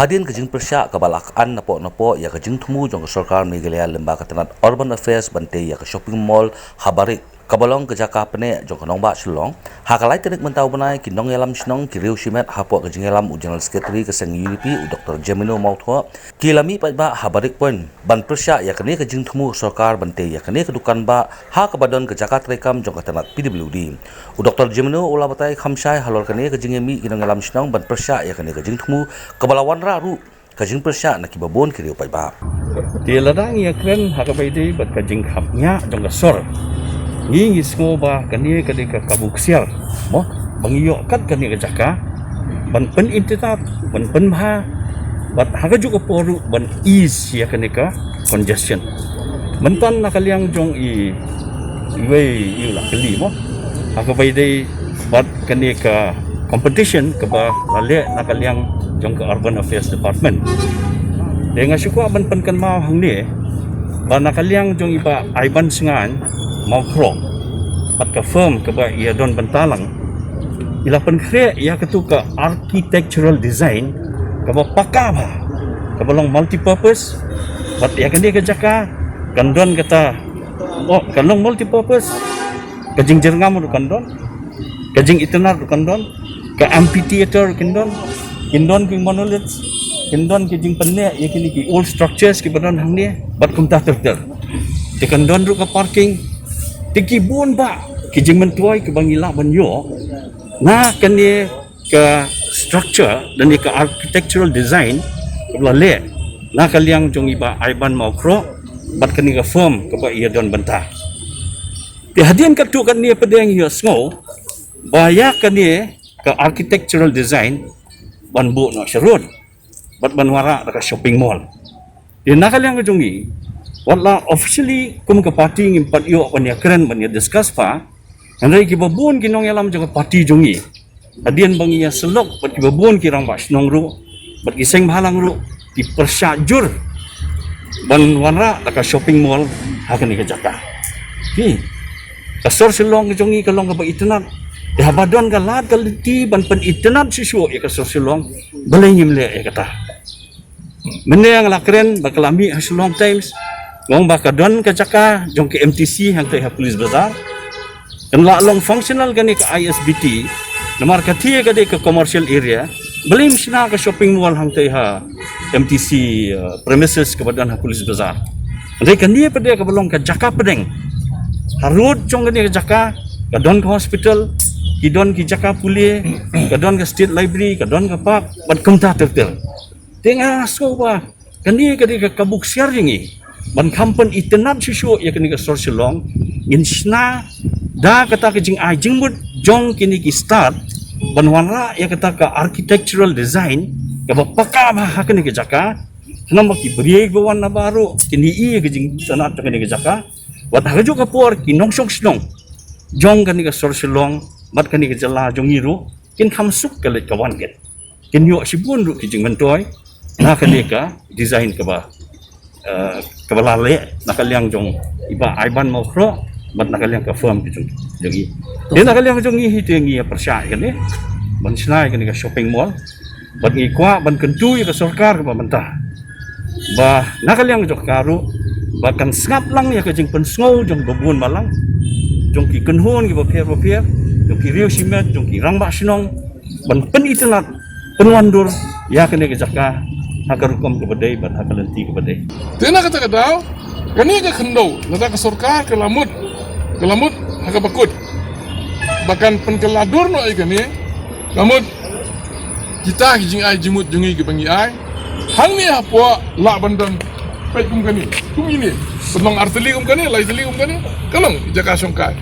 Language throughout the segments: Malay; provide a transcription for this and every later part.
Hadian kejing persya kabalak an napo ya kejing tumu jong sarkar Meghalaya lembaga tenat urban affairs bante ya ke shopping mall habarik kabalong ke jaka pene jong kanong ba shillong hakalai tenik mentau benai kinong yalam shnong kiriu shimet hapo kejing yalam general secretary ke seng UP Dr. Jemino Mautho kilami pa ba habarik pon ban persya ya kene kejing tumu sarkar bante ya kene kedukan ba ha kabadon ke jaka trekam jong tenat PWD Dr. Jemino ula batai khamsai halor kene kejing mi kinong yalam shnong ban persya ya kene kejing tumu kabalawan raru kajing persya nak kibabon kiriu pai ba di ladang ya kren hakabai dei bat kajing khapnya jong gasor ngi sngo ba kani kadi ka kabuksial mo bangiyo kat kani ka jaka ban pen intitat ban pen bha bat haga juga poru ban is ya kani ka congestion mentan nakaliang jong i wei ila kali mo hakabai dei bat kani ka competition ke ba lale nakaliang jong ke urban affairs department dengan syukwa ban pen kan mau hang ni ba nakaliang jong iba aiban sengan mau krok pat ka firm ke ba ia don bentalang ila pen kre ia ketuka architectural design ke ba paka ba ke balong multi purpose pat ia kan dia ke jaka kandon kata oh kanong multi purpose kajing jerngam ru kandon kajing itenar ru kandon ke amphitheater kandon kindon king monoliths kindon ki jing penne ya kini ki old structures ki badan hang ni bat kum ta ter tekan don ru ka parking tiki bun ba ki jing mentuai ke bangila banyo na kan ni ke structure dan ni ke architectural design lale na kaliang jong iba aiban mau kro bat kan ni ka firm ke ba ia don banta ti hadian ka tu kan ni pedeng yo sngo baya kan ni ke architectural design ban bu no sherud bat ban wara ka shopping mall di nakaliang ka jongi wala officially kum ka party ngim pat yo pan ya kren ban ya discuss pa andai ki babun kinong yalam jong party jongi adian bang ya selok bat ki babun kirang bas nong ru bat ki seng halang ru ki persyajur ban wara ka shopping mall hakan ka jaka ki kasor silong jongi kalong ka itnat ya badon galat kaliti ban pen itnat sisu ya kasor silong belengim le ya kata meneng lakren bakalami hasilong times ngong bakadon ka jaka jong ke MTC hang teh police bazar dan la long functional gani ka ISBT namar ka thie ka de ka commercial area belim sina ka shopping mall hang teh MTC premises ka badan police bazar andai kan dia pada ka belong ka jaka pedeng harut jong gani ka jaka kadon ka hospital kidon ki jaka puli kadon ka state library kadon ka park bat kumta tertel tengah so ba kani ka de ka kabuk siar ringi ban kampen itenat susu ya kini ka social long insna da kata ka jing ai jing mut jong kini ki start ban wanra ya kata ka architectural design ka paka ba kini ka jaka nama ki berieg bawan na baru kini i ka jing sanat kini ka jaka wat haju ka por ki nongsong slong jong kini ka social long bat kini ka jala jong iru kin khamsuk kalet ka wan get kin yo sibun ru ki jing mentoy na kini ka design ka ba kabalale nakaliang jong iba aiban mau kro bat nakaliang ka firm ki jong i dia nakaliang jong i hitu ngi persya kan ni ban snai kan ka shopping mall bat ngi kwa ban kentu ka sarkar ka mentah ba nakaliang jok karu bahkan ngap lang ya ka jing pen sngo jong babun malang jong ki kenhon ki ba pher jong ki riu simet jong ki rang ba sinong ban pen itenat penwandur ya kan ka jaka agar hukum kepada ban hakalenti kepada tena kata kadau kani ka khendo nada ka sarkar ke lamut hakabakut bahkan penkeladur no ai kani lamut kita jing ai jimut jungi ke bangi ai hang ni apa la bandan pai kum kani kum ini benong arteli kum kani lai teli kum kani kalong jaka songkai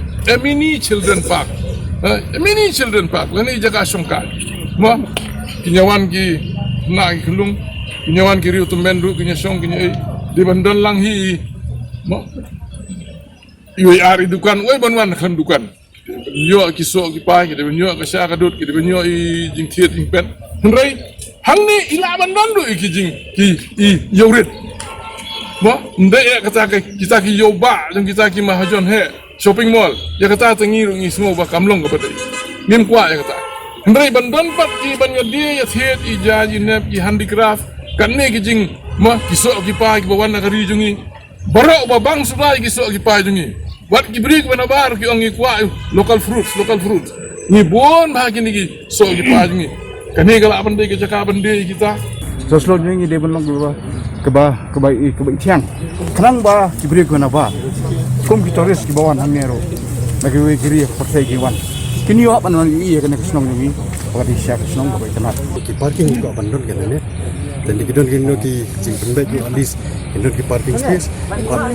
mini children park kani jaka songkai mo kinyawan ki na kelung kinyawan kiri utum mendu kinya song kinya di bandan lang hi mo iwe ari dukan oi banwan kan dukan yo kiso ki pa ki de nyo ka sha ka dut ki de nyo i jing thiet jing pen hnrei hang ni ila bandan du ki jing ki i yorit mo ndai kata kita ki yo ba jong kita ki mahajon he shopping mall ya kata tengi ru ngi smo ba kamlong ka pate mim kwa ya kata Hendrai bandon pat ki ban dia ya thet ija jinep ki handicraft kan ne ki jing ma kisok ki pa ki bawan nakari jungi barok babang surai kisok ki pa jungi wat ki beri ki banabar ki ongi kwa local fruits ni bon bahagi ni ki so ki pa jungi kan ne galak bande ki jaka bande kita Soslo ni dia belum kebaik tiang. Kerang ba kibri ko na ba. Kum kita res ki bawan hangero. Bagi we kiri pertai ki wan. Kini yo apa nan iya kena kesnong ni. Pagadi siap kesnong kebaik tenat. Ki parking ko bandon kan ne. Dan di gedon kini ki jing penbek ki at least gedon ki parking space.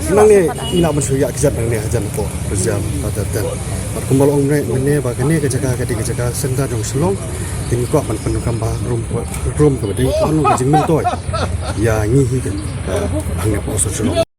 Nang ne ina bersuya kejat nang ne ajan ko. Berjam patatan. Pat kumbal ong ne ba kan ne ke jaga senda dong selong. Kini ko pan penukam ba rum ke badi ko jing min toy. Ya ngi hi kan. Hang ne po so selong.